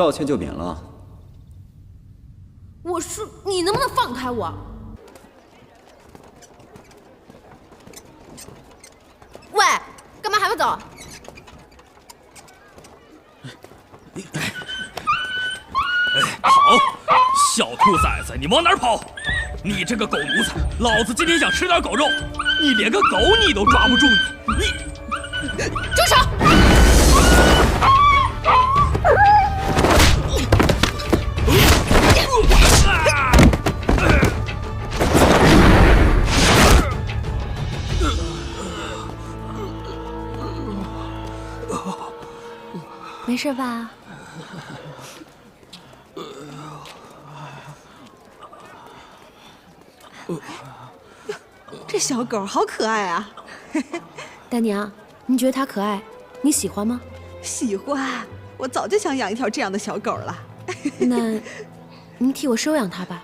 道歉就免了。我说你能不能放开我？喂，干嘛还不走？好，小兔崽子，你往哪儿跑？你这个狗奴才，老子今天想吃点狗肉，你连个狗你都抓不住你！住手！没事吧？这小狗好可爱啊！大娘，你觉得它可爱？你喜欢吗？喜欢，我早就想养一条这样的小狗了。那，您替我收养它吧。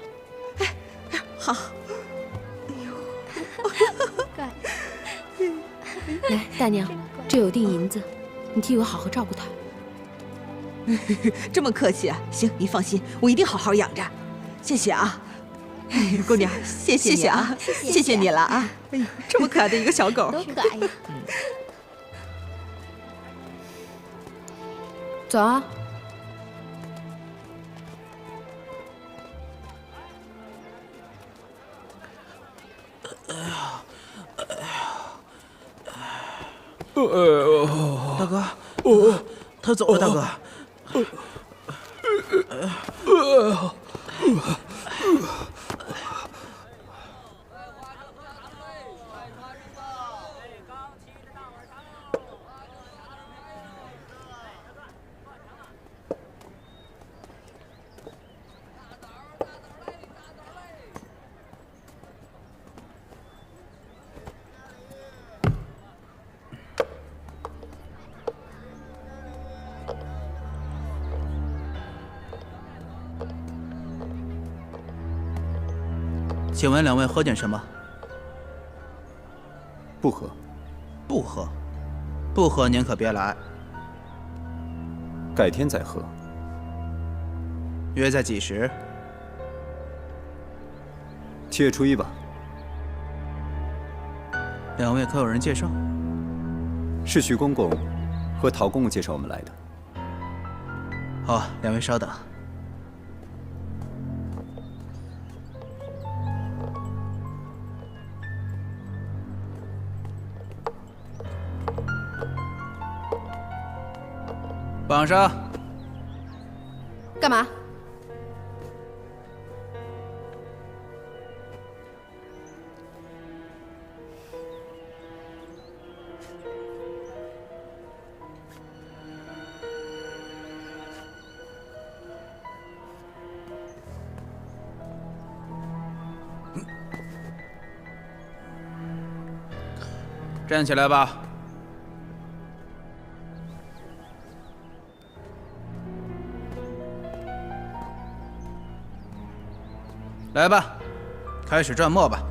好。来，大娘，这有锭银子，你替我好好照顾它。这么客气啊？行，你放心，我一定好好养着。谢谢啊，姑娘，谢谢啊，谢谢你了啊！哎呦，这么可爱的一个小狗，多可爱呀！走啊。大哥，他走了，大哥。请问两位喝点什么？不喝。不喝，不喝您可别来。改天再喝。约在几时7月初1吧。两位可有人介绍？是徐公公和陶公公介绍我们来的。好，两位稍等。绑上。干嘛？站起来吧。来吧，开始蘸墨吧。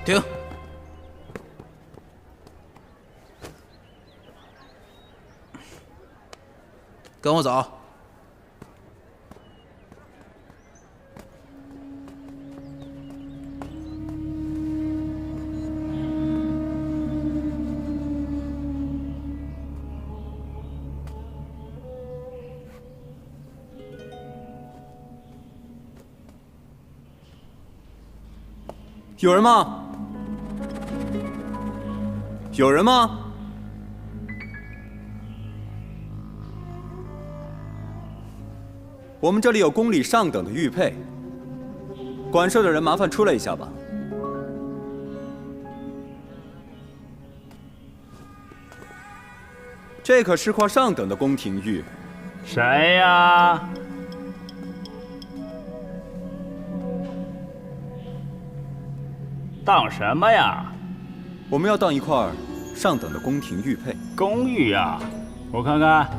停！跟我走。有人吗？有人吗？我们这里有宫里上等的玉佩，管事的人麻烦出来一下吧。这可是块上等的宫廷玉，谁呀？当什么呀？我们要当一块上等的宫廷玉佩。公寓呀？我看看。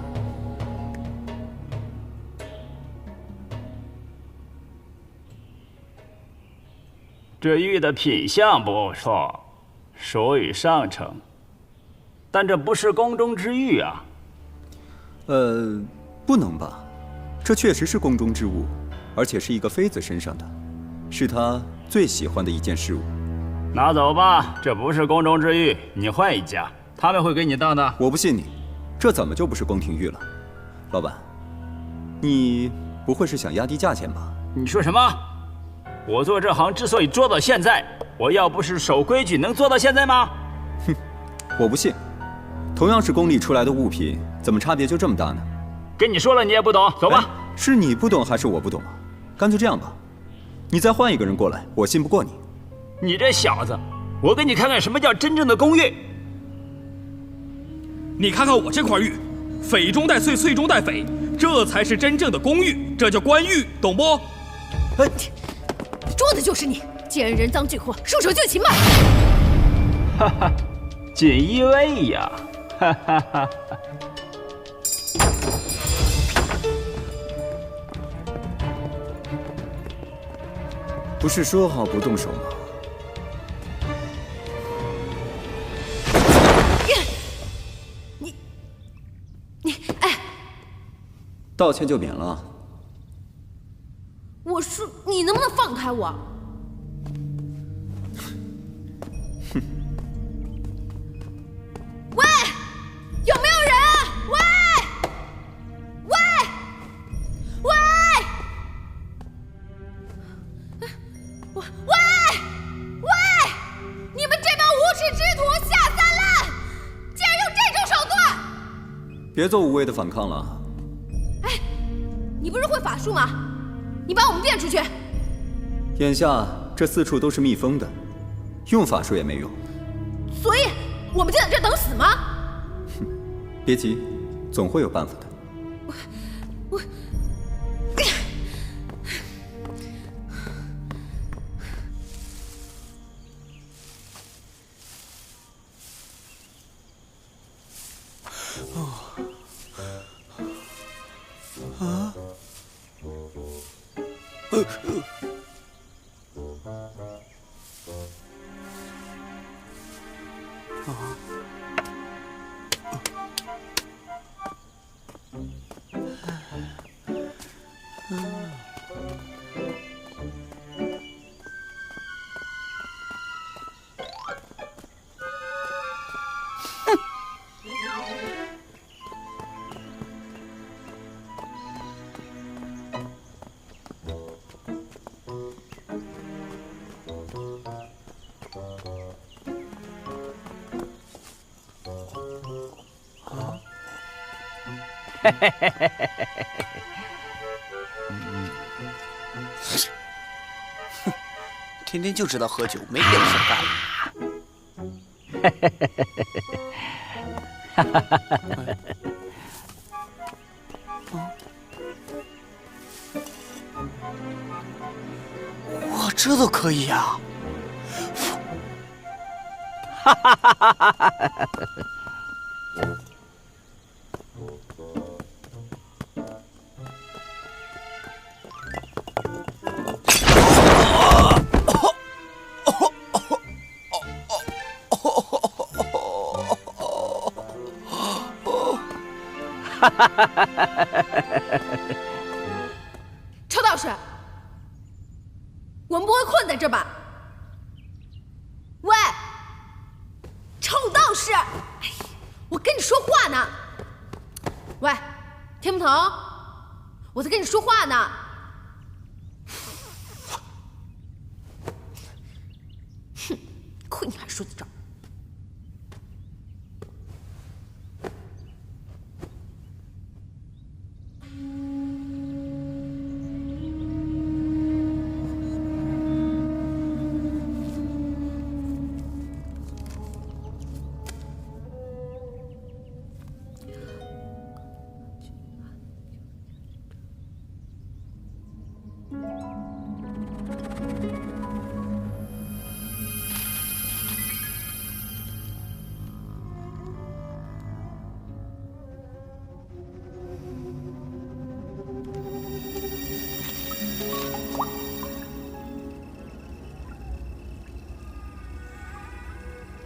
这玉的品相不错，属于上乘，但这不是宫中之玉啊。不能吧？这确实是宫中之物，而且是一个妃子身上的，是她最喜欢的一件事物。拿走吧，这不是宫中之玉，你换一家，他们会给你当的。我不信你，这怎么就不是宫廷玉了？老板，你不会是想压低价钱吧？你说什么？我做这行之所以做到现在，我要不是守规矩，能做到现在吗？哼，我不信。同样是宫里出来的物品，怎么差别就这么大呢？跟你说了，你也不懂，走吧。是你不懂还是我不懂啊？干脆这样吧，你再换一个人过来，我信不过你。你这小子，我给你看看什么叫真正的宫玉。你看看我这块玉，匪中带穗，穗中带匪，这才是真正的宫玉，这叫官玉，懂不？说的就是你，贱人赃俱获，束手就擒吧！哈哈，锦衣卫呀！哈哈哈。不是说好不动手吗？你，哎，道歉就免了。我说你能不能放开我？哼！喂，有没有人啊？喂，喂，喂，喂，喂！你们这帮无耻之徒下三滥，竟然用这种手段！别做无谓的反抗了。哎，你不是会法术吗？你把我们变出去！眼下这四处都是密封的，用法术也没用。所以我们就在这等死吗？哼，别急，总会有办法的。我天天就知道喝酒，没别的事干了。哇，这都可以呀！哈哈哈哈哈哈！仇道士，我们不会困在这吧？喂，臭道士，哎，我跟你说话呢。喂，听不懂？我在跟你说话呢。哼，亏你还说得着。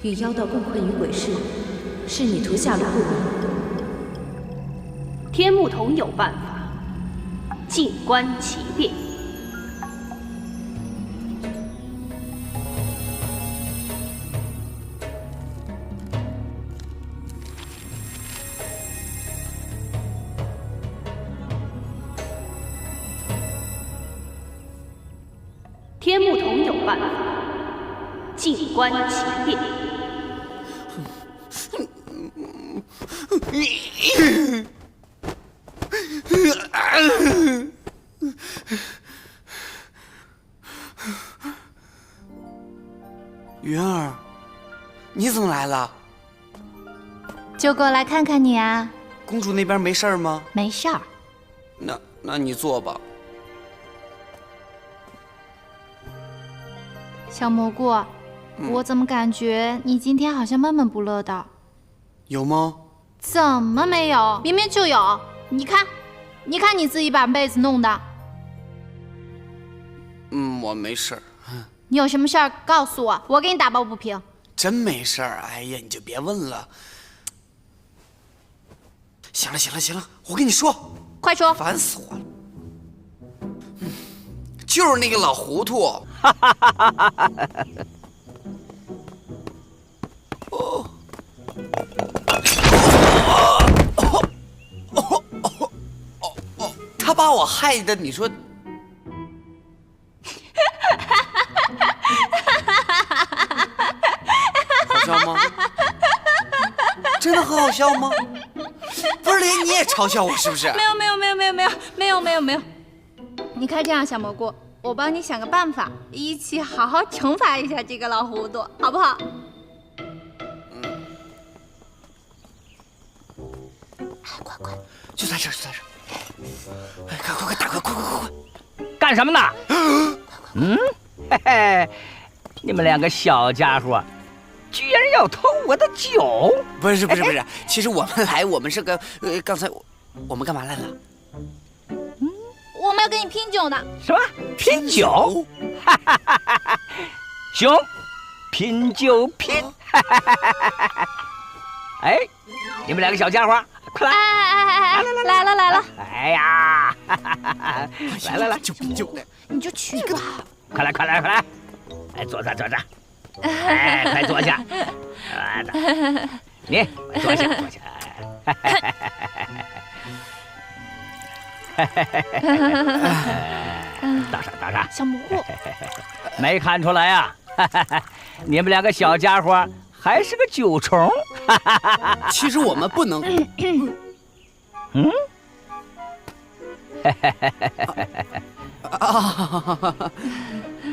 与妖道共困于鬼市，是你图下了不明。天目童有办法，静观其变。天目童有办法，静观其变。云儿，你怎么来了？就过来看看你啊。公主那边没事儿吗？没事儿。那你坐吧。小蘑菇，我怎么感觉你今天好像闷闷不乐的？有吗？怎么没有？明明就有。你看，你看你自己把被子弄的。我没事儿。你有什么事儿告诉我，我给你打抱不平。真没事儿。哎呀，你就别问了。行了，我跟你说，快说。烦死我了。就是那个老糊涂。他把我害的，你说？好笑吗？真的很好笑吗？不是，连你也嘲笑我是不是？没有。你看这样，小蘑菇，我帮你想个办法，一起好好惩罚一下这个老糊涂，好不好？快，就在这儿。哎，快，大快！干什么呢？嘿嘿，你们两个小家伙，居然要偷我的酒！不是，其实我们是个刚才我们干嘛来了？我们要跟你拼酒呢。什么？拼酒？行，拼就拼！哎，你们两个小家伙，快来！来了！哎呀，来，就拼酒的，你就去吧。快来！哎，坐着。哎，快坐下。你快坐下。大傻，小蘑菇，没看出来啊？你们两个小家伙还是个酒虫。其实我们不能。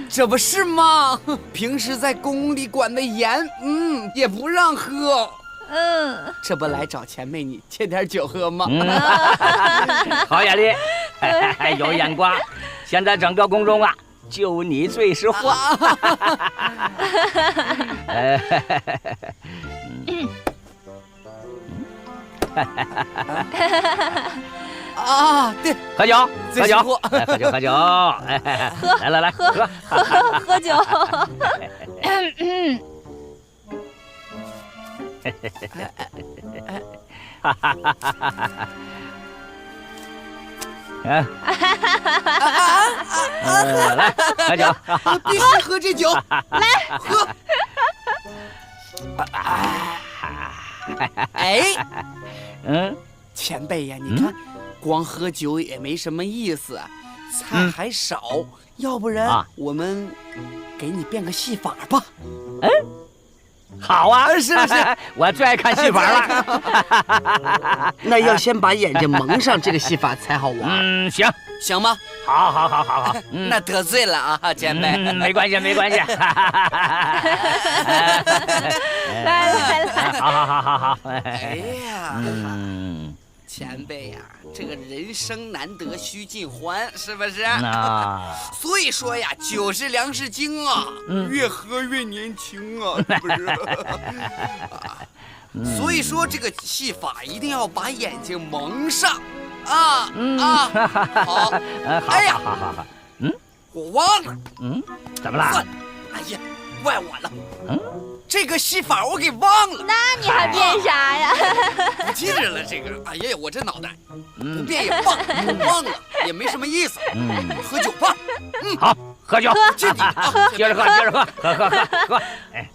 这不是吗？平时在宫里管得严，也不让喝。这不来找前辈你借点酒喝吗？好眼力，有眼光。现在整个宫中啊，就你最识货。对，喝酒。来，喝酒。来，喝酒，必须喝这酒，来喝。哎，前辈呀，你看，光喝酒也没什么意思，菜还少，要不然我们给你变个戏法吧。好啊，是不是？我最爱看戏法了。那要先把眼睛蒙上，这个戏法才好玩。行吗？好。那得罪了啊，前辈。没关系。来。好。哎呀，前辈呀，这个人生难得须尽欢，是不是？所以说呀，酒是粮食精啊，越喝越年轻啊，是不是？所以说这个戏法一定要把眼睛蒙上，好。哎呀，好。我忘了。怎么了？哎呀，怪我了。这个戏法我给忘了。那你还变啥呀？不记着了，这个。哎呀，我这脑袋不变也忘，忘了也没什么意思。喝酒吧。好，喝酒。敬你啊！接着喝，接着喝，喝。哎。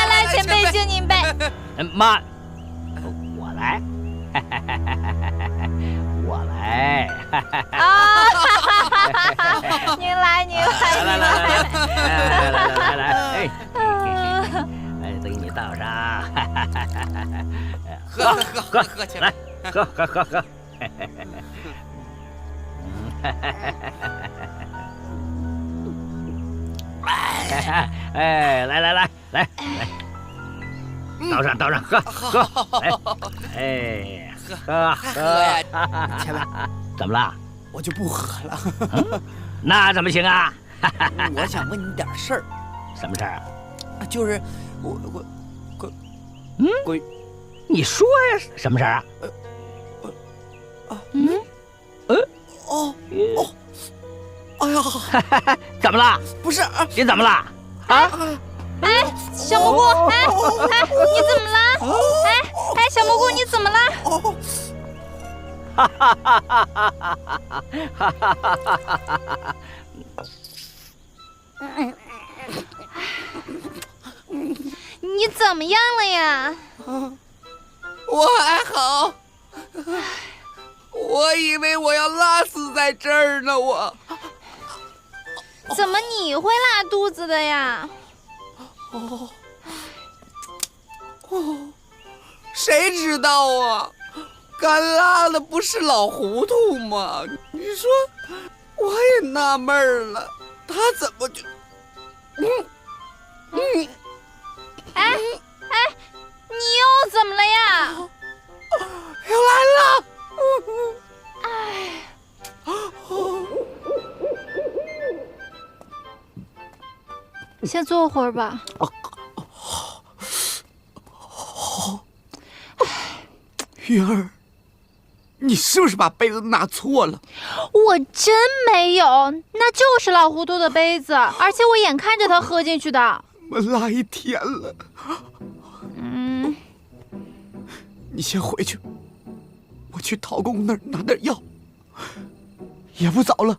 来，前辈敬您杯。慢，我来，我来。啊！您来，来，哎，再给你倒上。喝起来，来，喝。哎，来，倒上，喝，哎，喝呀，前辈，怎么了？我就不喝了。那怎么行啊？我想问你点事儿。什么事儿啊？就是我，你说呀，什么事儿啊？哎呀，怎么了？不是，你怎么了？啊？哎，小蘑菇，你怎么了？哎，小蘑菇，你怎么了？你怎么样了呀？我还好。我以为我要拉死在这儿呢，我。怎么你会拉肚子的呀？谁知道啊？干拉的不是老糊涂吗？你说，我也纳闷了，他怎么就……哎，你又怎么了呀？又来了！先坐会儿吧。云儿，你是不是把杯子拿错了？我真没有，那就是老糊涂的杯子，而且我眼看着他喝进去的。我拉一天了。你先回去，我去陶公那儿拿点药。也不早了，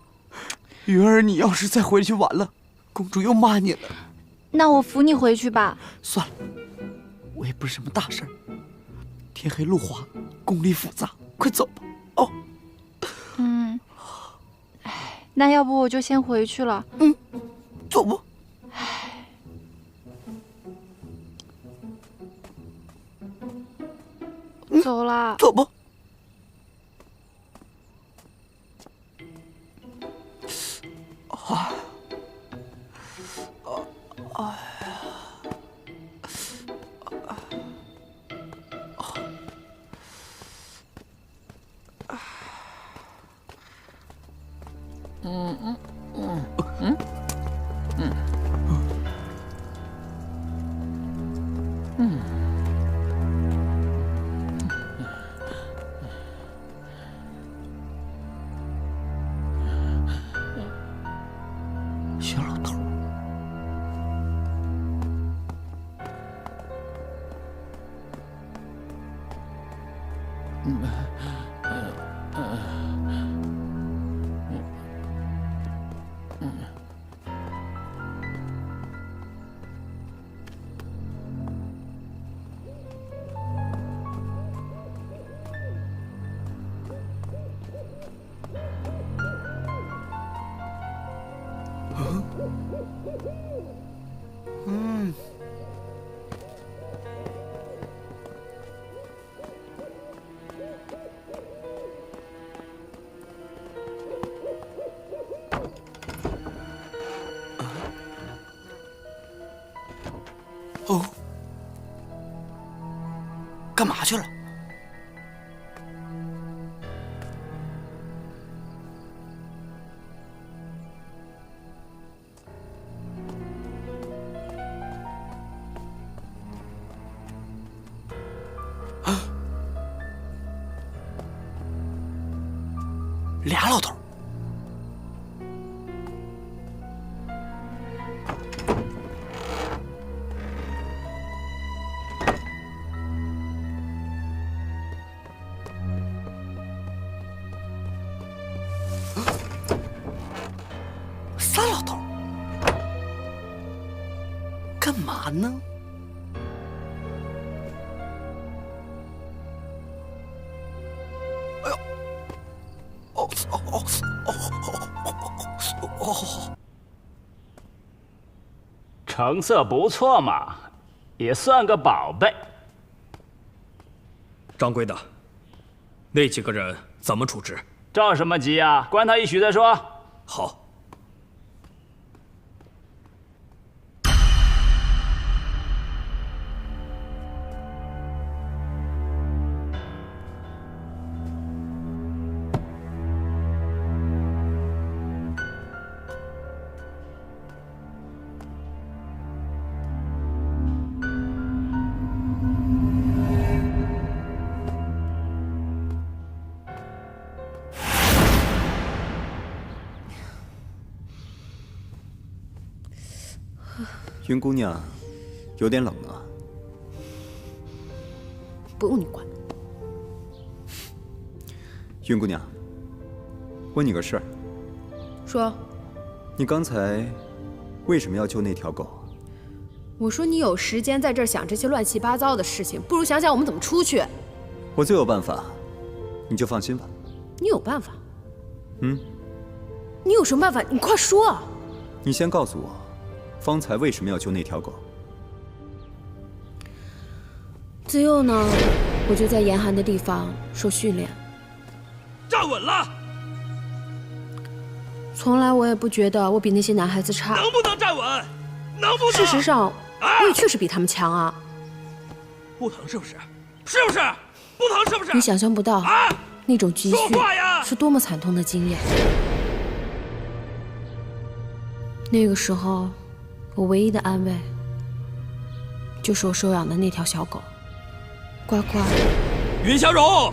云儿，你要是再回去晚了，公主又骂你了。那我扶你回去吧。算了，我也不是什么大事儿。天黑路滑，功力复杂，快走吧。哦。那要不我就先回去了。走吧。走了。走吧。小老头。哦，干嘛去了？俩老头。仨老头，干嘛呢？哎呦！哦！成色不错嘛，也算个宝贝。掌柜的，那几个人怎么处置？着什么急啊？关他一宿再说。好。云姑娘，有点冷啊。不用你管。云姑娘，问你个事儿。说。你刚才为什么要救那条狗？我说你有时间在这儿想这些乱七八糟的事情，不如想想我们怎么出去。我自有办法，你就放心吧。你有办法？嗯。你有什么办法？你快说啊！你先告诉我。方才为什么要救那条狗？自幼呢，我就在严寒的地方受训练。站稳了！从来我也不觉得我比那些男孩子差。能不能站稳？能不能？事实上，我也确实比他们强啊。不疼是不是？是不是？不疼是不是？你想象不到那种军训是多么惨痛的经验。那个时候。我唯一的安慰，就是我收养的那条小狗，呱呱。云小柔，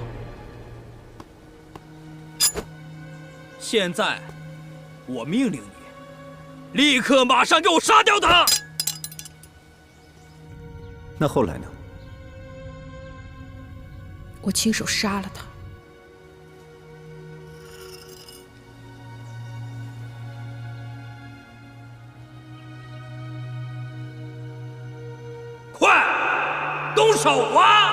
现在我命令你，立刻马上给我杀掉它！那后来呢？我亲手杀了它。动手啊！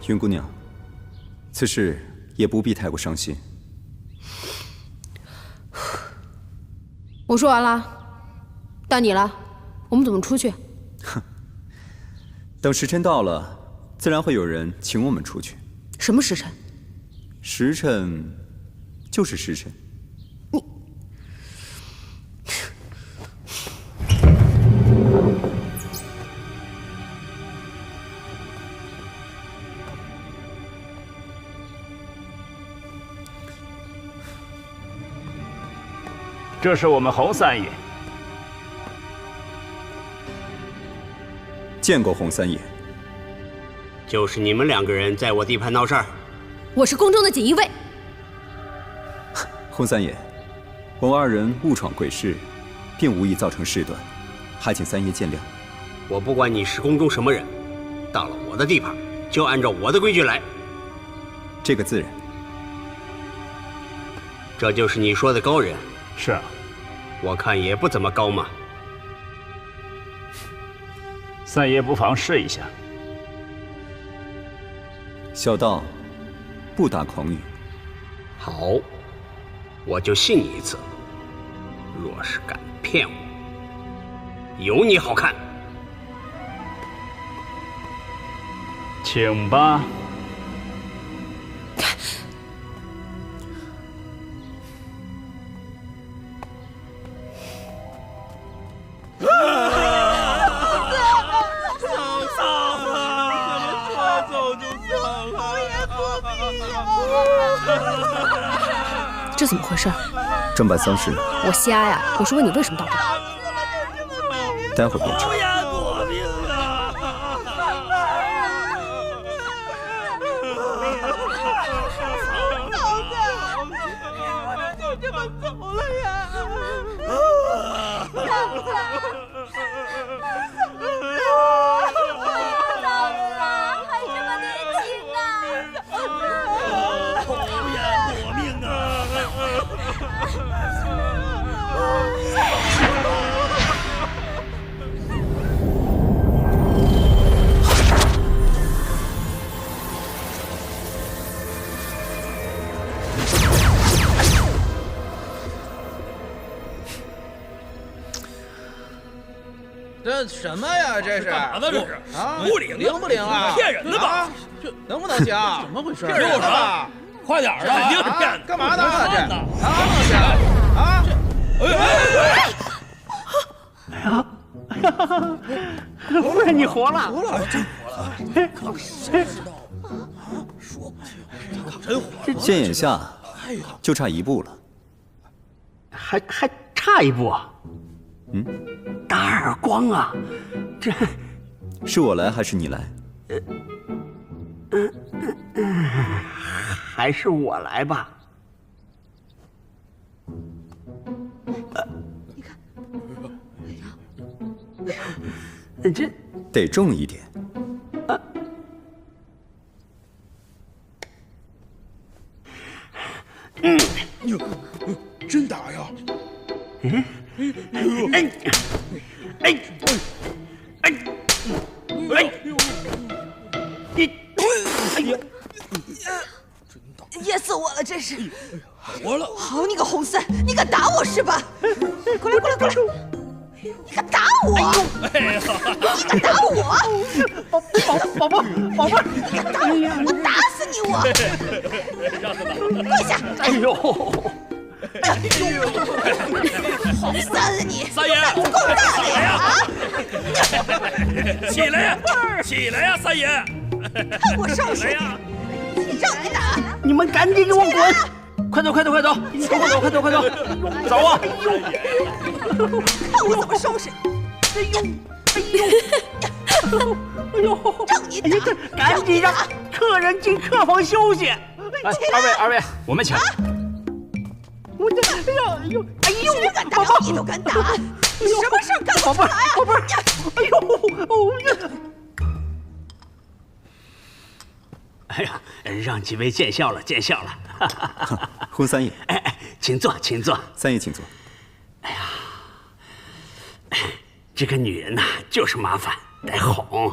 云姑娘，此事也不必太过伤心。我说完了，到你了，我们怎么出去？哼，等时辰到了，自然会有人请我们出去。什么时辰？时辰就是时辰。这是我们洪三爷。见过洪三爷。就是你们2个人在我地盘闹事儿。我是宫中的锦衣卫。洪三爷，我们2人误闯贵室，并无意造成事端，还请三爷见谅。我不管你是宫中什么人，到了我的地盘，就按照我的规矩来。这个自然。这就是你说的高人。是啊，我看也不怎么高嘛。三爷不妨试一下。小道不打诳语。好，我就信你一次。若是敢骗我，有你好看。请吧。这怎么回事？正办丧事呢。我瞎呀！我是问你为什么到这儿。待会儿便知。什么呀？这是干嘛呢？这是啊？不灵灵不灵啊？骗人的吧？这能不能行？怎么回事？骗人的吧？快点的！肯定是骗的。干嘛呢？这啊？哎呀！夫人，你活了！活了，真活了！说不清，真活。现眼下就差一步了，还差一步啊！打耳光啊！这是我来还是你来？还是我来吧。你看，这得重一点。哟，真打呀！噎死我了，真是！活了！好你个红三，你敢打我是吧？过来过来过来！你敢打我？你敢打我？宝贝，你敢打我？我打死你！我跪下！哎呦！红三啊你！三爷，够大的呀！啊！起来呀！起来呀，三爷！看我收拾你！让你打！你们赶紧给我滚！快走！快走！快走！走啊！看我怎么收拾！让你打！赶紧让客人进客房休息。二位，我们请。我这，哎呦，谁敢打你都敢打，你什么事儿干不出来啊？宝贝，哎呦，哎呀，让几位见笑了。红三爷，哎，请坐。三爷请坐。哎呀，这个女人呐，就是麻烦，得哄，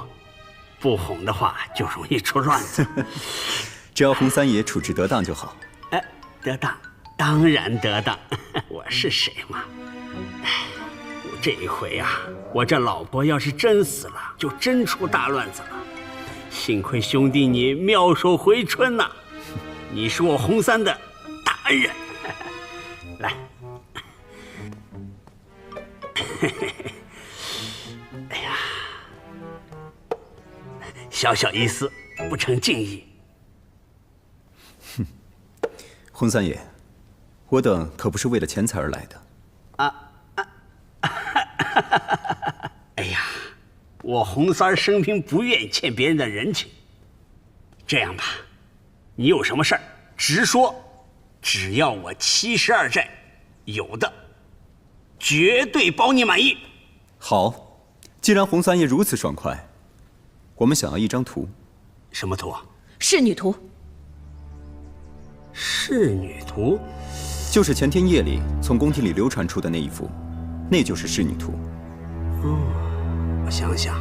不哄的话就容易出乱子。只要红三爷处置得当就好。哎，得当。当然得当，我是谁嘛？哎，我这一回啊，我这老婆要是真死了，就真出大乱子了。幸亏兄弟你妙手回春呐，你是我红三的大恩人。来，哎呀，小小一丝，不成敬意。红三爷。我等可不是为了钱财而来的。哎呀，我红三生平不愿意欠别人的人情。这样吧，你有什么事儿直说，只要我72债有的，绝对包你满意。好，既然红三爷如此爽快，我们想要一张图。什么图？仕女图。仕女图？就是前天夜里从宫廷里流传出的那一幅，那就是仕女图。我想想，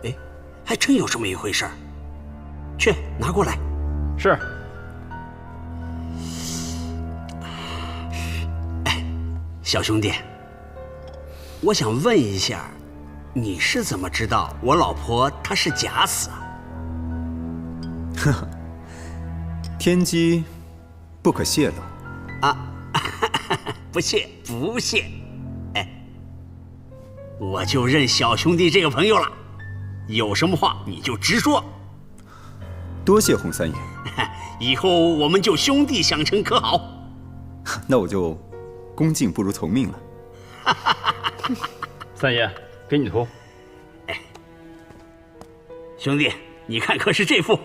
哎，还真有这么一回事儿。去拿过来。是。哎，小兄弟，我想问一下，你是怎么知道我老婆她是假死啊？呵呵，天机不可泄露啊！不泄。哎，我就认小兄弟这个朋友了，有什么话你就直说。多谢红三爷，以后我们就兄弟相称，可好？那我就恭敬不如从命了。三爷，给你图。哎，兄弟，你看可是这幅？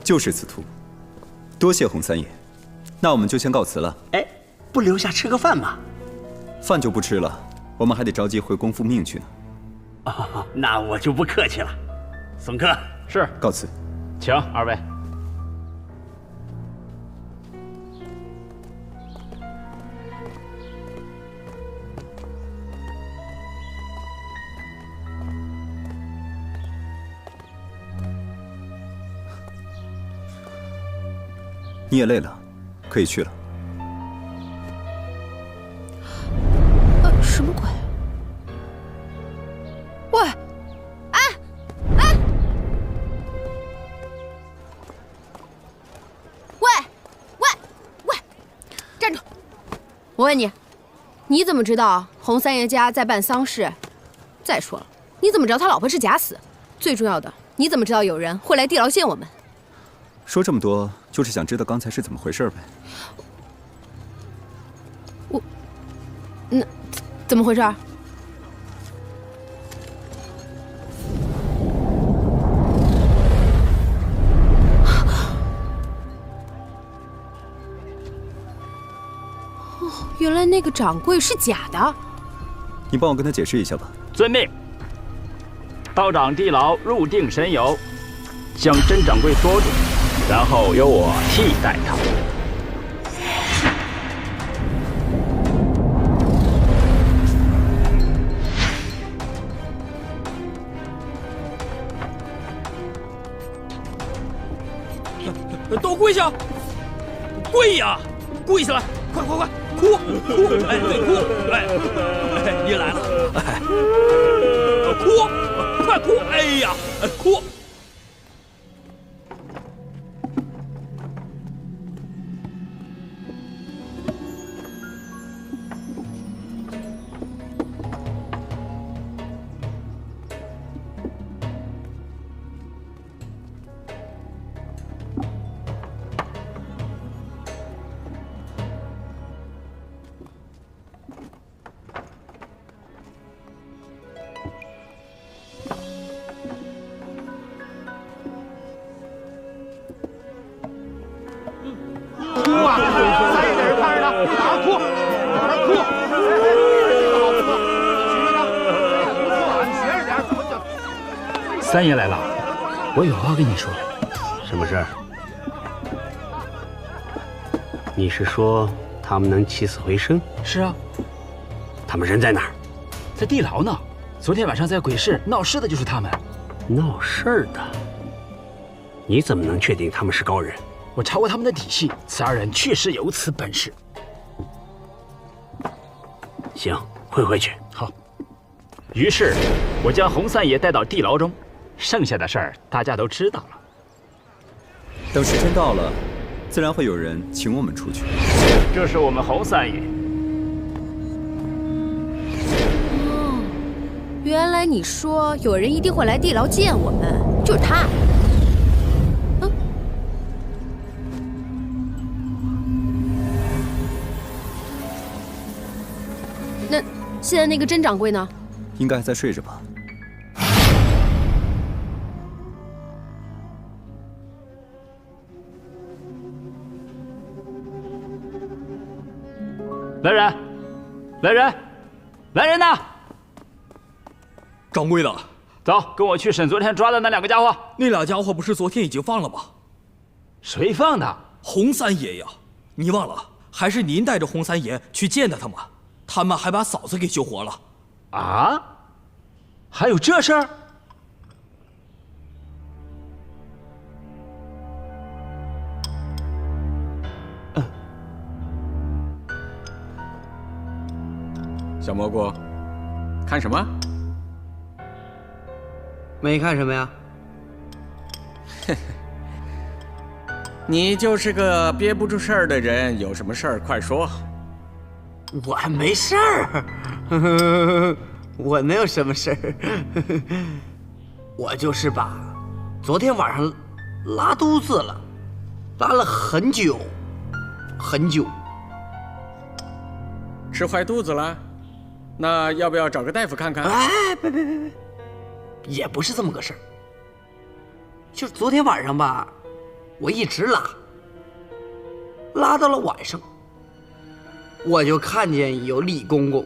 就是此图，多谢红三爷，那我们就先告辞了。哎，不留下吃个饭吗？饭就不吃了，我们还得着急回宫复命去呢。哦，那我就不客气了。送客。是，告辞。请二位。你也累了，可以去了。什么鬼？喂，哎，喂，站住！我问你，你怎么知道洪三爷家在办丧事？再说了，你怎么知道他老婆是假死？最重要的，你怎么知道有人会来地牢见我们？说这么多，就是想知道刚才是怎么回事呗。那怎么回事？原来那个掌柜是假的。你帮我跟他解释一下吧。遵命。道长地牢入定神游，将甄掌柜捉住，然后由我替代他。都跪下！跪呀！跪下来！快快快！哭！哎，对，哭！哎，你来了！哎，哭！快哭！哎呀，哭！三爷来了，我有话跟你说。什么事儿？你是说他们能起死回生？是啊。他们人在哪儿？在地牢呢。昨天晚上在鬼市闹事的就是他们。闹事儿的？你怎么能确定他们是高人？我查过他们的底细，此二人确实有此本事。行，会回去。好。于是，我将洪三爷带到地牢中，剩下的事儿大家都知道了。等时辰到了，自然会有人请我们出去。这是我们洪三爷。哦，原来你说有人一定会来地牢见我们，就是他。那现在那个甄掌柜呢？应该还在睡着吧。来人！来人！来人呐！掌柜的，走，跟我去审昨天抓的那两个家伙。那俩家伙不是昨天已经放了吗？谁放的？洪三爷呀！你忘了，还是您带着洪三爷去见的他们，他们还把嫂子给救活了。啊？还有这事儿？小蘑菇，看什么？没看什么呀？你就是个憋不住事儿的人，有什么事儿快说。我还没事儿，我能有什么事儿？我就是吧，昨天晚上拉肚子了，拉了很久，很久。吃坏肚子了？那要不要找个大夫看看？哎，别，也不是这么个事儿。就是昨天晚上吧，我一直拉到了晚上，我就看见有李公公，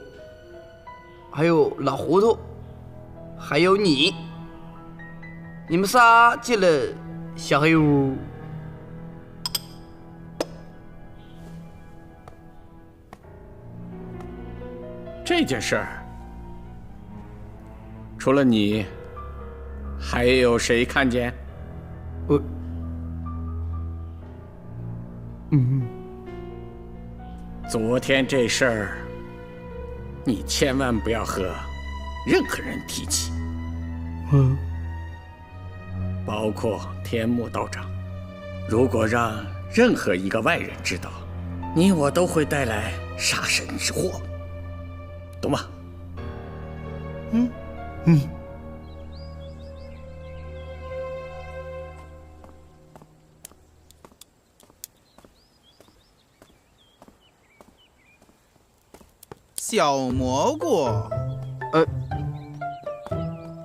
还有老糊涂，还有你们仨进了小黑屋。这件事儿，除了你，还有谁看见？昨天这事儿，你千万不要和任何人提起。包括天目道长。如果让任何一个外人知道，你我都会带来杀身之祸，懂吗？小蘑菇，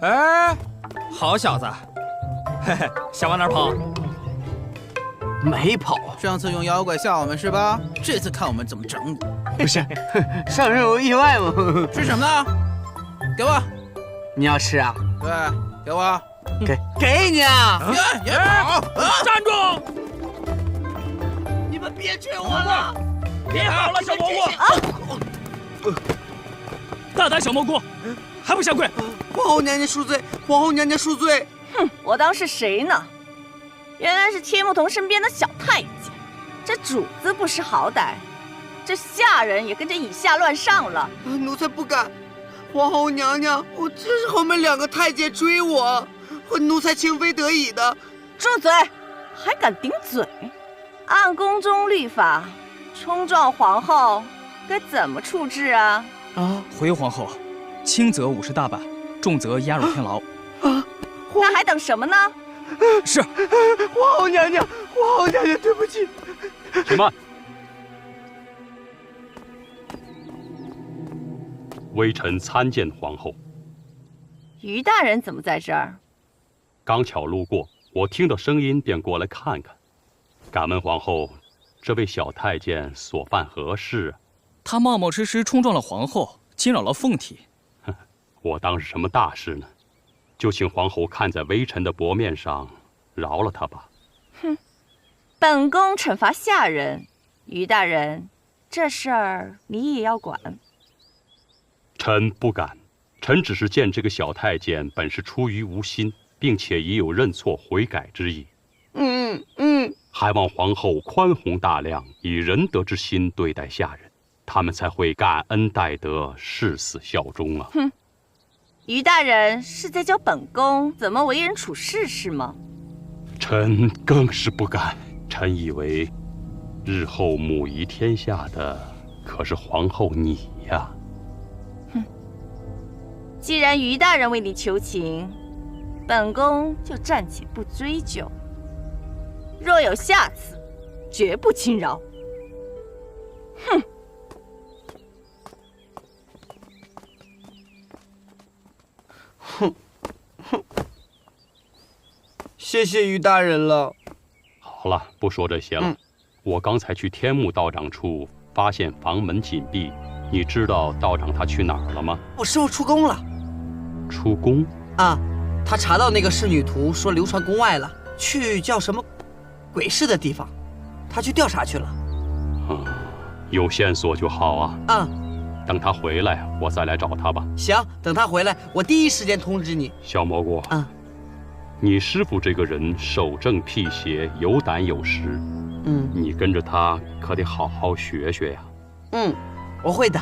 哎，好小子，嘿嘿，想往哪儿跑？没跑，上次用妖怪吓我们是吧？这次看我们怎么整你。不是，上任有意外吗？吃什么呢？给我。你要吃啊？对，给我。给你啊！别跑！站住！你们别追我了！别跑了，小蘑菇！大胆小蘑菇，还不下跪！皇后娘娘恕罪，皇后娘娘恕罪。哼，我当是谁呢？原来是天目童身边的小太监，这主子不识好歹，这下人也跟着以下乱上了。奴才不敢，皇后娘娘，我这是后面2个太监追我，奴才情非得已的。住嘴！还敢顶嘴？按宫中律法，冲撞皇后该怎么处置啊？回皇后，轻则50大板，重则押入天牢。那还等什么呢？是。皇后娘娘，皇后娘娘，对不起。且慢。微臣参见皇后。于大人怎么在这儿？刚巧路过，我听到声音便过来看看。敢问皇后，这位小太监所犯何事？他冒冒失失冲撞了皇后，惊扰了凤体。我当是什么大事呢？就请皇后看在微臣的薄面上，饶了他吧。哼，本宫惩罚下人，于大人，这事儿你也要管。臣不敢，臣只是见这个小太监本是出于无心，并且已有认错悔改之意。还望皇后宽宏大量，以仁德之心对待下人，他们才会感恩戴德，誓死效忠啊。哼，于大人是在教本宫怎么为人处事是吗？臣更是不敢。臣以为，日后母仪天下的可是皇后你呀。哼，既然于大人为你求情，本宫就暂且不追究。若有下次，绝不轻饶。哼！谢谢于大人了。好了，不说这些了。我刚才去天目道长处，发现房门紧闭。你知道道长他去哪儿了吗？我师父出宫了。出宫？啊，他查到那个仕女图，说流传宫外了，去叫什么鬼市的地方，他去调查去了。有线索就好啊。等他回来，我再来找他吧。行，等他回来，我第一时间通知你。小蘑菇，你师父这个人守正辟邪，有胆有识。你跟着他可得好好学学呀。我会的。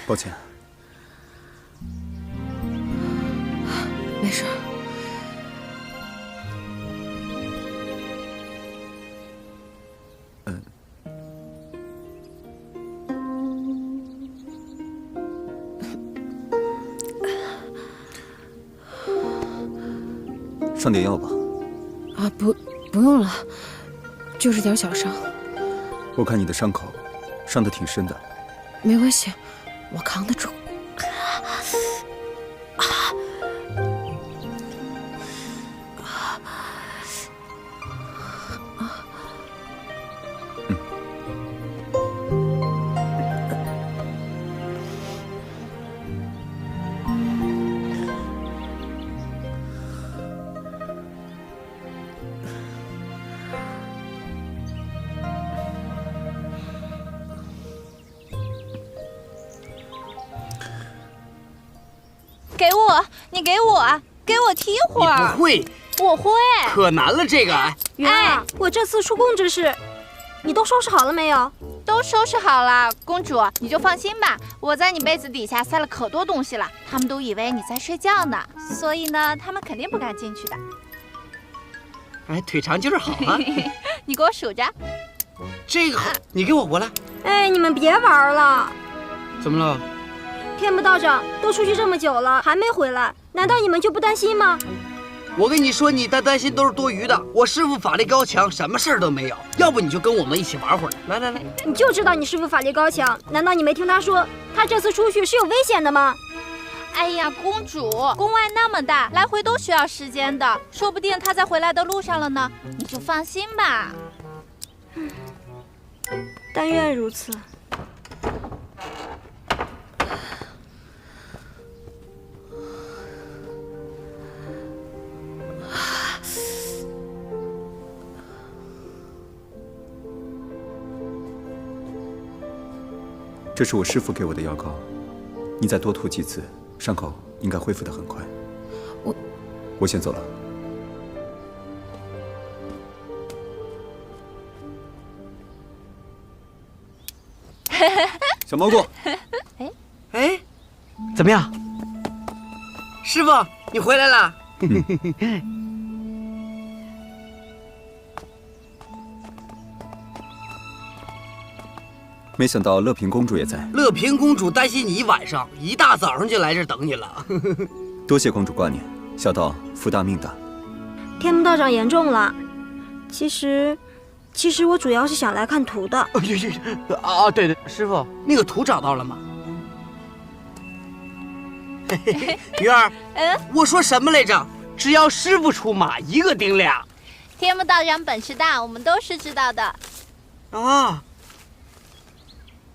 抱歉。没事。上点药吧。啊，不用了，就是点小伤。我看你的伤口，伤得挺深的。没关系，我扛得住。给我，你给我，给我踢会儿。你不会？我会。可难了这个。云儿，我这次出宫之事，你都收拾好了没有？都收拾好了，公主你就放心吧。我在你被子底下塞了可多东西了，他们都以为你在睡觉呢，所以呢，他们肯定不敢进去的。哎，腿长就是好啊。你给我数着。这个好，你给我过来。哎，你们别玩了。怎么了？天目道长都出去这么久了，还没回来，难道你们就不担心吗？我跟你说，你担心都是多余的。我师父法力高强，什么事儿都没有。要不你就跟我们一起玩会儿。来来来，你就知道你师父法力高强，难道你没听他说，他这次出去是有危险的吗？哎呀，公主，宫外那么大，来回都需要时间的，说不定他在回来的路上了呢。你就放心吧。但愿如此。这是我师父给我的药膏，你再多涂几次，伤口应该恢复得很快。我先走了。小蘑菇，哎，怎么样？师父，你回来了。没想到乐平公主也在。乐平公主担心你一晚上，一大早上就来这儿等你了。多谢公主挂念，小道福大命大。天目道长言重了。其实我主要是想来看图的。啊，对，师傅，那个图找到了吗？鱼儿，我说什么来着？只要师傅出马，一个顶俩。天目道长本事大，我们都是知道的。啊。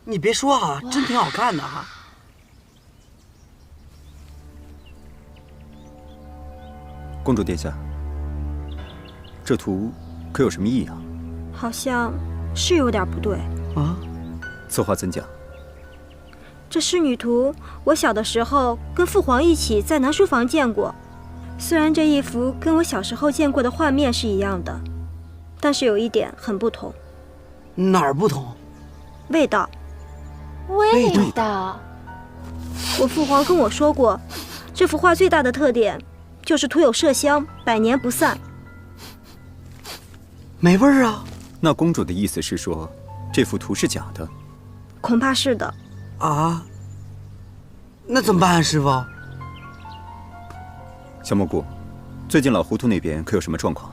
你别说啊，真挺好看的哈。公主殿下，这图可有什么异样？好像是有点不对啊。此话怎讲？这仕女图，我小的时候跟父皇一起在南书房见过。虽然这一幅跟我小时候见过的画面是一样的，但是有一点很不同。哪儿不同？味道。味道。我父皇跟我说过，这幅画最大的特点就是涂有麝香，百年不散。没味儿啊？那公主的意思是说，这幅图是假的？恐怕是的。啊？那怎么办啊，师傅？小蘑菇，最近老糊涂那边可有什么状况？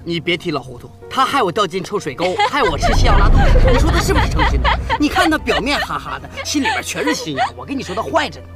你别提老糊涂，他害我掉进臭水沟，害我吃西药拉肚子。你说他是不是诚心的？你看他表面哈哈的，心里边全是心眼。我跟你说，他坏着呢。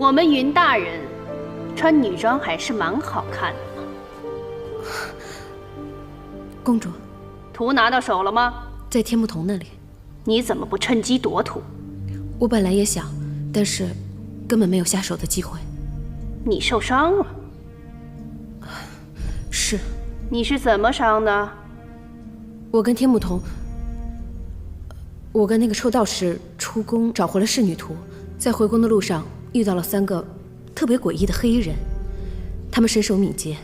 我们云大人穿女装还是蛮好看的嘛。公主，图拿到手了吗？在天木童那里。你怎么不趁机夺图？我本来也想，但是根本没有下手的机会。你受伤了？是。你是怎么伤的？我跟天木童，我跟那个臭道士出宫找回了仕女图，在回宫的路上遇到了3个特别诡异的黑衣人，他们身手敏捷，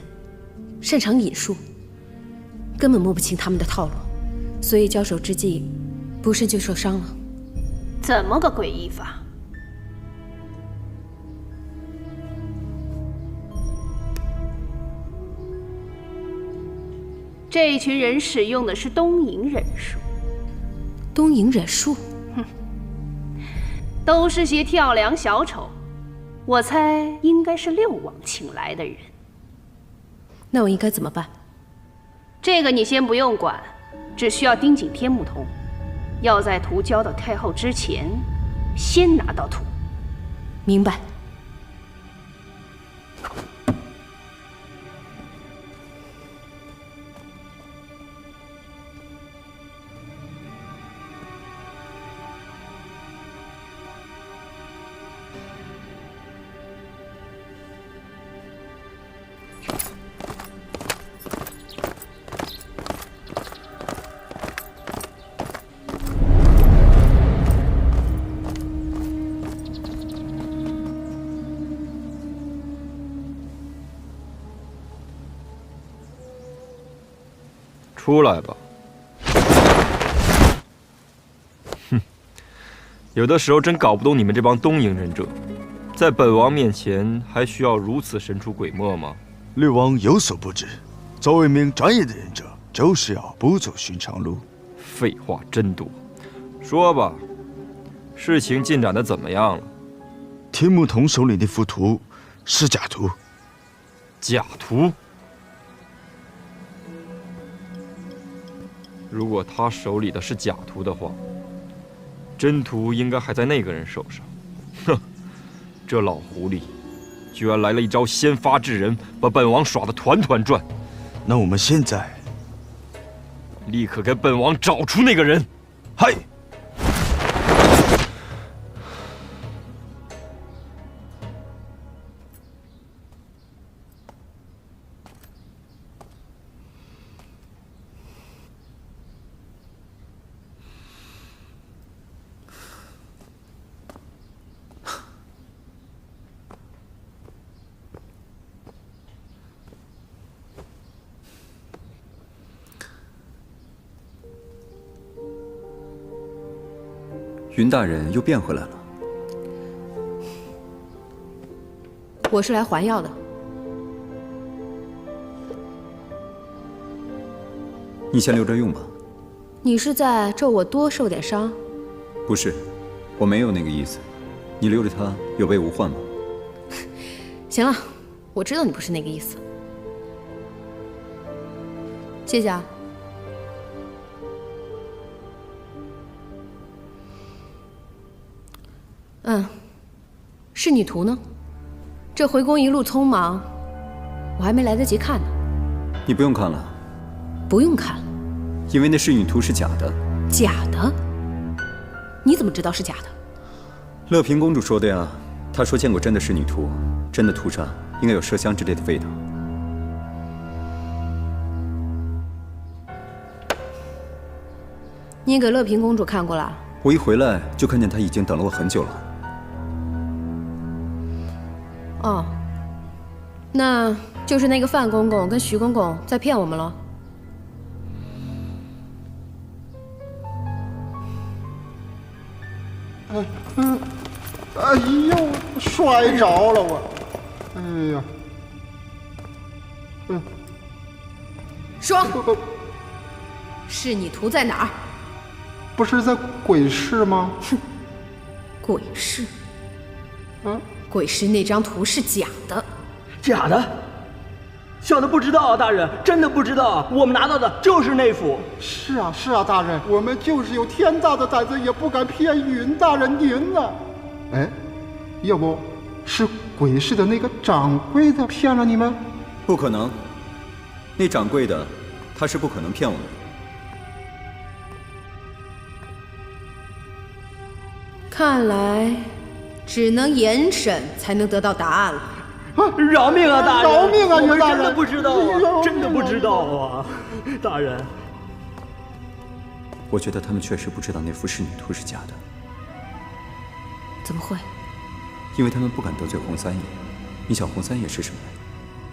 擅长引术，根本摸不清他们的套路，所以交手之际，不慎就受伤了。怎么个诡异法？这一群人使用的是东瀛忍术。东瀛忍术？哼，都是些跳梁小丑，我猜应该是六王请来的人。那我应该怎么办？这个你先不用管，只需要盯紧天木童，要在图交到太后之前，先拿到图。明白。出来吧。哼，有的时候真搞不懂你们这帮东瀛忍者，在本王面前还需要如此神出鬼没吗？六王有所不知，作为一名专业的忍者，就是要不走寻常路。废话真多，说吧，事情进展的怎么样了？天木童手里那幅图是假图。假图？如果他手里的是假图的话，真图应该还在那个人手上。哼，这老狐狸居然来了一招先发制人，把本王耍得团团转。那我们现在立刻给本王找出那个人。嗨！云大人又变回来了。我是来还药的。你先留着用吧。你是在咒我多受点伤？不是，我没有那个意思。你留着它有备无患吗？行了，我知道你不是那个意思。谢谢啊。仕女图呢？这回宫一路匆忙，我还没来得及看呢。你不用看了。不用看了，因为那仕女图是假的。假的？你怎么知道是假的？乐平公主说的呀。她说见过真的仕女图，真的图上应该有麝香之类的味道。你也给乐平公主看过了？我一回来就看见她已经等了我很久了。哦，那就是那个范公公跟徐公公在骗我们了。哎呦，摔着了我！哎呀，说，仕女图在哪儿？不是在鬼市吗？哼，鬼市。鬼市那张图是假的。假的？小的不知道啊，大人，真的不知道。我们拿到的就是那幅。是啊，是啊，大人，我们就是有天大的胆子，也不敢骗云大人您了。哎，要不是鬼市的那个掌柜的骗了你们？不可能，那掌柜的，他是不可能骗我们的。看来，只能严审才能得到答案了。饶命啊，大人！饶命啊，我们大人！真的不知道啊，真的不知道啊，大人。我觉得他们确实不知道那幅仕女图是假的。怎么会？因为他们不敢得罪洪三爷。你想，洪三爷是什么人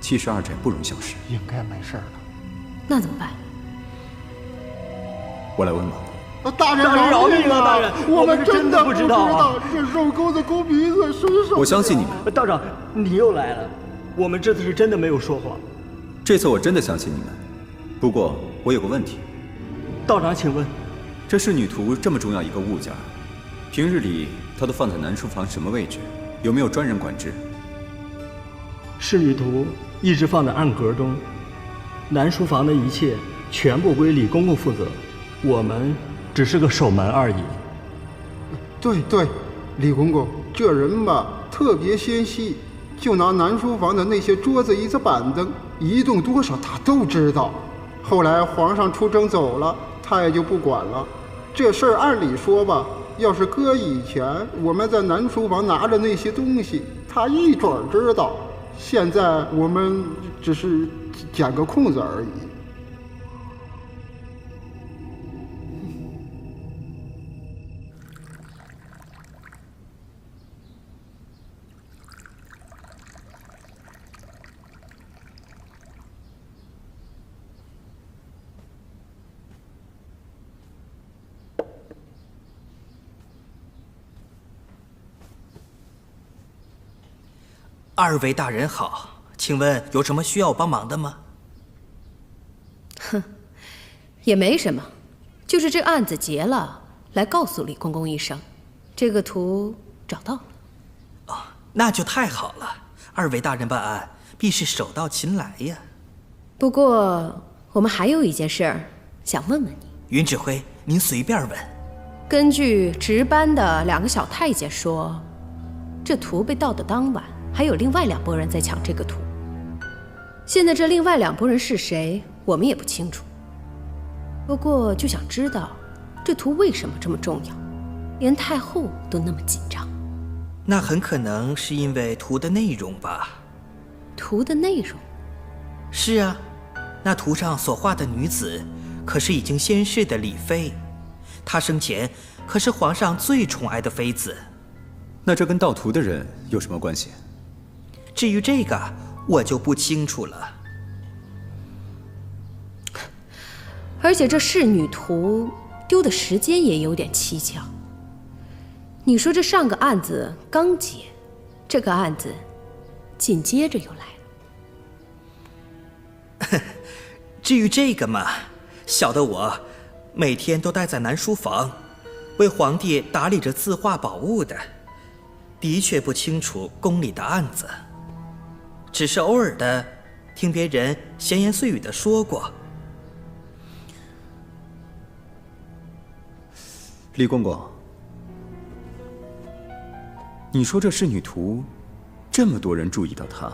？72寨不容小视。应该没事的。那怎么办？我来问吧。大人饶命啊！大人，我们真的不知道啊！这肉钩子勾鼻子是什么？我相信你们。道长，你又来了。我们这次是真的没有说谎。这次我真的相信你们。不过我有个问题。道长，请问，这仕女图这么重要一个物件，平日里它都放在南书房什么位置？有没有专人管制？仕女图一直放在暗格中，南书房的一切全部归李公公负责，我们只是个守门而已。对，李公公这人吧特别纤细，就拿南书房的那些桌子、椅子、板凳移动多少他都知道。后来皇上出征走了，他也就不管了。这事儿按理说吧，要是搁以前，我们在南书房拿着那些东西，他一准儿知道。现在我们只是捡个空子而已。二位大人好，请问有什么需要我帮忙的吗？哼，也没什么，就是这案子结了，来告诉李公公一声，这个图找到了。哦，那就太好了。二位大人办案必是手到擒来呀。不过我们还有一件事儿想问问你。云指挥，您随便问。根据值班的2个小太监说，这图被盗的当晚，还有另外2拨人在抢这个图。现在这另外2拨人是谁，我们也不清楚。不过就想知道，这图为什么这么重要，连太后都那么紧张。那很可能是因为图的内容吧。图的内容？是啊，那图上所画的女子，可是已经仙逝的李妃，她生前可是皇上最宠爱的妃子。那这跟盗图的人有什么关系？至于这个，我就不清楚了。而且这仕女图丢的时间也有点蹊跷。你说这上个案子刚结，这个案子紧接着又来了。至于这个嘛，小的我每天都待在南书房，为皇帝打理着字画宝物的，的确不清楚宫里的案子，只是偶尔的听别人闲言碎语的说过。李公公，你说这仕女图，这么多人注意到它，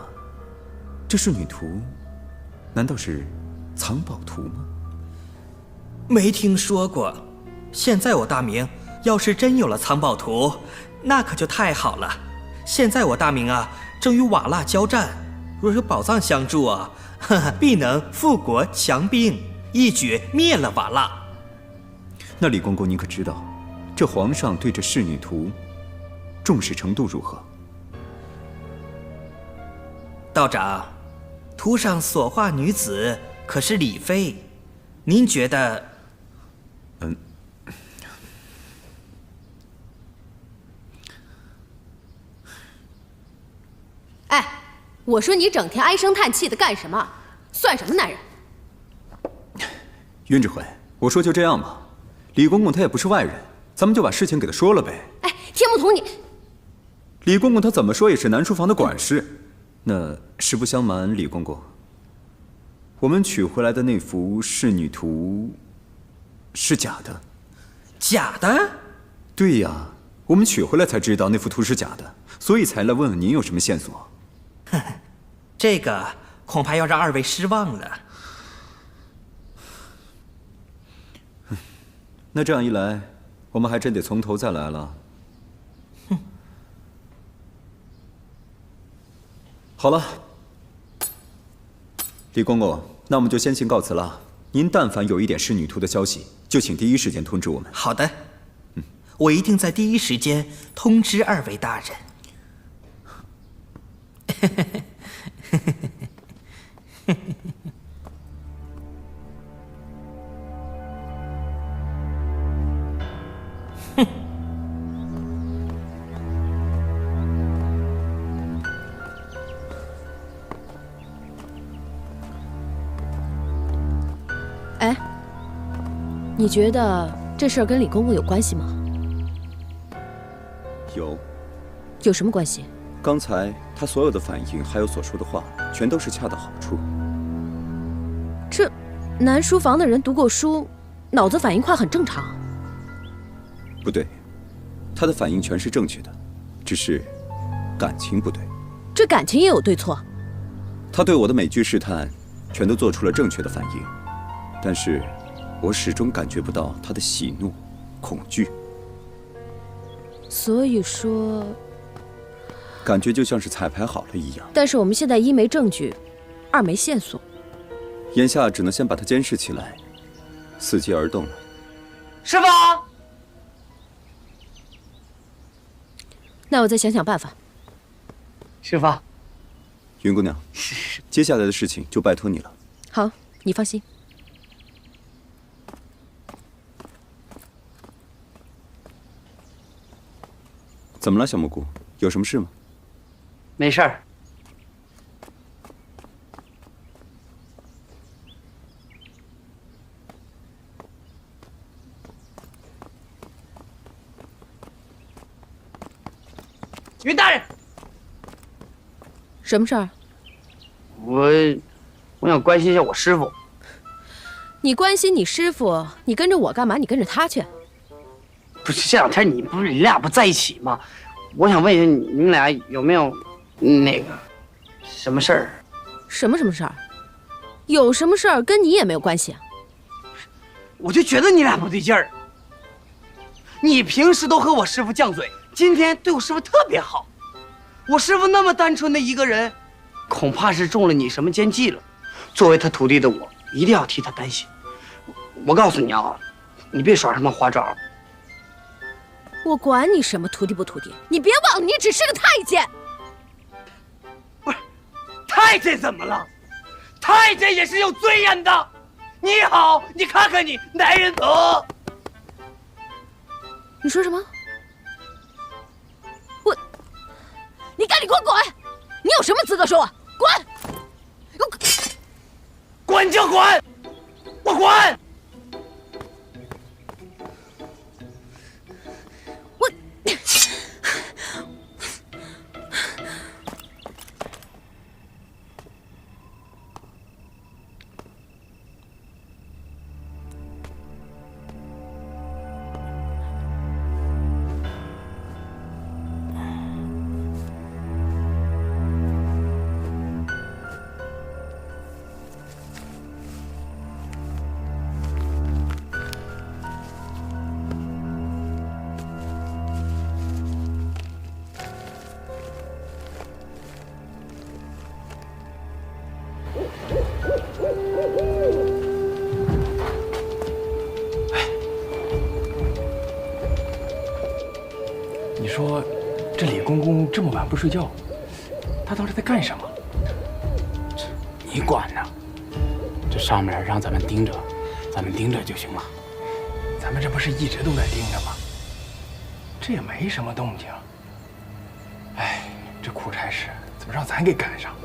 这仕女图，难道是藏宝图吗？没听说过。现在我大明要是真有了藏宝图，那可就太好了。现在我大明啊，正与瓦剌交战，若有宝藏相助啊，必能富国强兵，一举灭了瓦剌。那李公公，您可知道，这皇上对这仕女图重视程度如何？道长，图上所画女子可是李妃，您觉得？哎，我说你整天唉声叹气的干什么？算什么男人？云指挥，我说就这样吧。李公公他也不是外人，咱们就把事情给他说了呗。哎，天木童你，李公公他怎么说也是南书房的管事。那实不相瞒，李公公，我们取回来的那幅仕女图是假的。假的？对呀，我们取回来才知道那幅图是假的，所以才来问问您有什么线索。这个恐怕要让二位失望了。那这样一来，我们还真得从头再来了。哼。好了，李公公，那我们就先行告辞了。您但凡有一点侍女图的消息，就请第一时间通知我们。好的，我一定在第一时间通知二位大人。哎，你觉得这事儿跟李公公有关系吗？有。有什么关系？刚才他所有的反应，还有所说的话，全都是恰到好处。这南书房的人读过书，脑子反应快很正常。不对，他的反应全是正确的，只是感情不对。这感情也有对错？他对我的每句试探，全都做出了正确的反应，但是我始终感觉不到他的喜怒、恐惧。所以说，感觉就像是彩排好了一样。但是我们现在一没证据，二没线索，眼下只能先把他监视起来，伺机而动了。师傅，那我再想想办法。师傅，云姑娘，接下来的事情就拜托你了。好，你放心。怎么了，小蘑菇？有什么事吗？没事儿。云大人，什么事儿？我想关心一下我师傅。你关心你师傅，你跟着我干嘛？你跟着他去。不是这两天你俩不在一起吗？我想问一下你们俩有没有那个什么事儿？什么事儿？有什么事儿跟你也没有关系啊。我就觉得你俩不对劲儿。你平时都和我师傅犟嘴，今天对我师傅特别好。我师傅那么单纯的一个人，恐怕是中了你什么奸计了。作为他徒弟的我，一定要替他担心。我告诉你啊，你别耍什么花招。我管你什么徒弟不徒弟，你别忘了，你只是个太监。不是，太监怎么了？太监也是有尊严的。你好，你看看你，男人头。你说什么？你赶紧给我滚！你有什么资格说我？滚！滚就滚！我滚！你说，这李公公这么晚不睡觉，他到底在干什么？你管呢？这上面让咱们盯着，咱们盯着就行了。咱们这不是一直都在盯着吗？这也没什么动静。哎，这苦差事怎么让咱给赶上？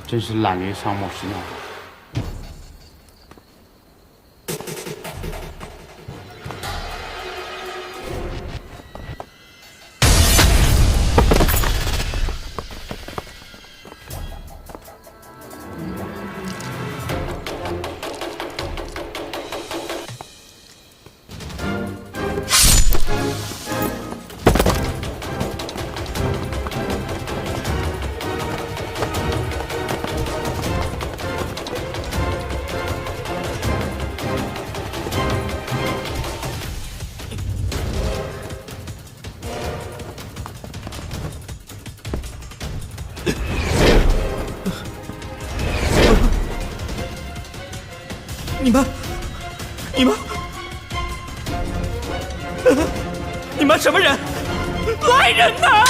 真是懒人上莫失尿。你们什么人？来人呐！